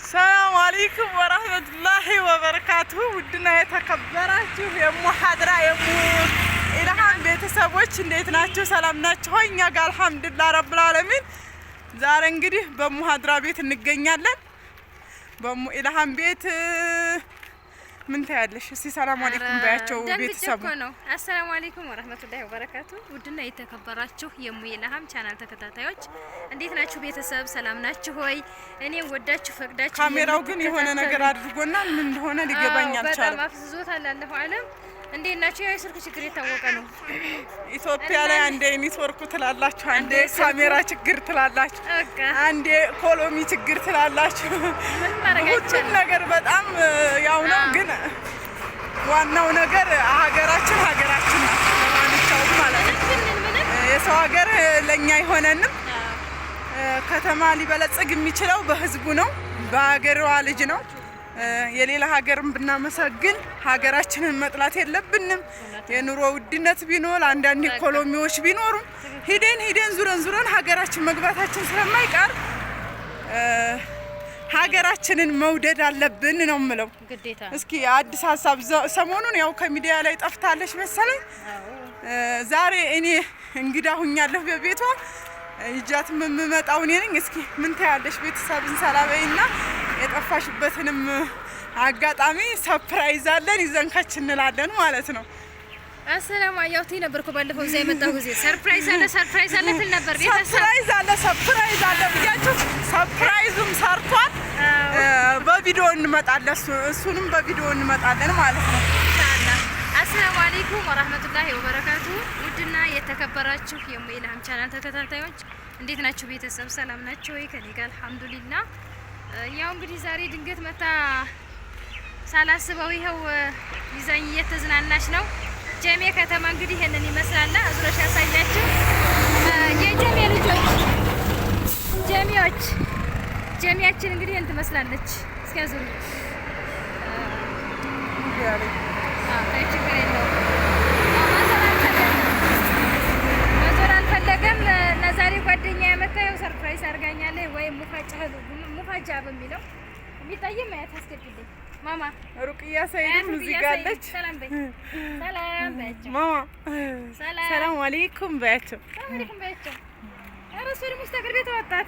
ሰላም አለይኩም ወራህመቱላሂ ወበረካቱሁ። ውድና የተከበራችሁ የሙሐድራ ኢልሃም ቤተሰቦች እንዴት ናችሁ? ሰላም ናችሁ? እኛ ጋር አልሐምዱሊላህ ረብል ዓለሚን። ዛሬ እንግዲህ በሙሐድራ ቤት እንገኛለን። ኢልሃም ቤት ምን ታያለሽ? እስቲ ሰላም አለይኩም ባያቸው ቤተሰቡ ነው። አሰላሙ አለይኩም ወራህመቱላሂ ወበረካቱ። ውድና የተከበራችሁ የኢልሃም ቻናል ተከታታዮች እንዴት ናችሁ? ቤተሰብ ሰላም ናችሁ ሆይ? እኔ ወዳችሁ ፈቅዳችሁ። ካሜራው ግን የሆነ ነገር አድርጎናል። ምን እንደሆነ ሊገባኝ አልቻለም። በጣም አፍዝዞታል። አላሁ አለም። እንዴት ናችሁ? ያው ስልክ ችግር የታወቀ ነው። ኢትዮጵያ ላይ አንዴ ኔትወርኩ ትላላችሁ፣ አንዴ ካሜራ ችግር ትላላችሁ፣ አንዴ ኢኮኖሚ ችግር ትላላችሁ። ምን ማረጋችሁ? ነገር በጣም ያው ነው። ግን ዋናው ነገር ሀገራችን ነው ለማንኛውም ማለት ነው። የሰው ሀገር ለኛ አይሆነንም። ከተማ ሊበለጽግ የሚችለው በህዝቡ ነው፣ በሀገሯ ልጅ ነው። የሌላ ሀገርን ብናመሰግን ሀገራችንን መጥላት የለብንም። የኑሮ ውድነት ቢኖር አንዳንድ ኢኮኖሚዎች ቢኖሩም ሂደን ዙረን ሀገራችን መግባታችን ስለማይቀር ሀገራችንን መውደድ አለብን ነው የምለው። እስኪ አዲስ ሀሳብ ሰሞኑን ያው ከሚዲያ ላይ ጠፍታለች መሰለኝ። ዛሬ እኔ እንግዳ ሁኛለሁ በቤቷ ይጃት የምመጣው እኔ ነኝ። እስኪ ምን ታያለሽ? ቤተሰብን ሰላበይና የጠፋሽበትንም አጋጣሚ ሰርፕራይዝ አለን ይዘንካች እንላለን ማለት ነው። አሰላሙ አያውቲ ነበርኩ ባለፈው እዛ የመጣው ጊዜ ሰርፕራይዝ አለ ትል ነበር። ሰርፕራይዝ አለ ብያችሁ ሰርፕራይዙም ሰርቷል። በቪዲዮ እንመጣለን፣ እሱንም በቪዲዮ እንመጣለን ማለት ነው። አሰላሙ አለይኩም ወራህመቱላሂ ወበረካቱ። ውድና የተከበራችሁ የኢልሃም ቻናል ተከታታዮች እንዴት ናችሁ? ቤተሰብ ሰላም ናችሁ ወይ? ከኔ ጋር አልሐምዱሊላህ። ያው እንግዲህ ዛሬ ድንገት መታ ሳላስበው ይኸው ይዛኝ እየተዝናናች ነው። ጀሜ ከተማ እንግዲህ ይሄንን ይመስላል። አዙረሽ ያሳያችሁ የጀሜ ልጆች ጀሜያችን እንግዲህ እንትን ትመስላለች። እስኪ አዙሩ ችግር የለውም። መዞር አልፈለገም። ለዛሬ ጓደኛ ያመጣው ሰርፕራይዝ አድርጋኛለች። ወይም ሙፋጃ በሚለው የሚታየው ማየት አስገድልኝ። ማማ ሩቅያ ሰይድም እዚህ ጋር አለች። ሰላም በያቸው ማማ። ሰላም አለይኩም በያቸው። ኧረ እሱ ደግሞ ስተግር ቤት ወጣት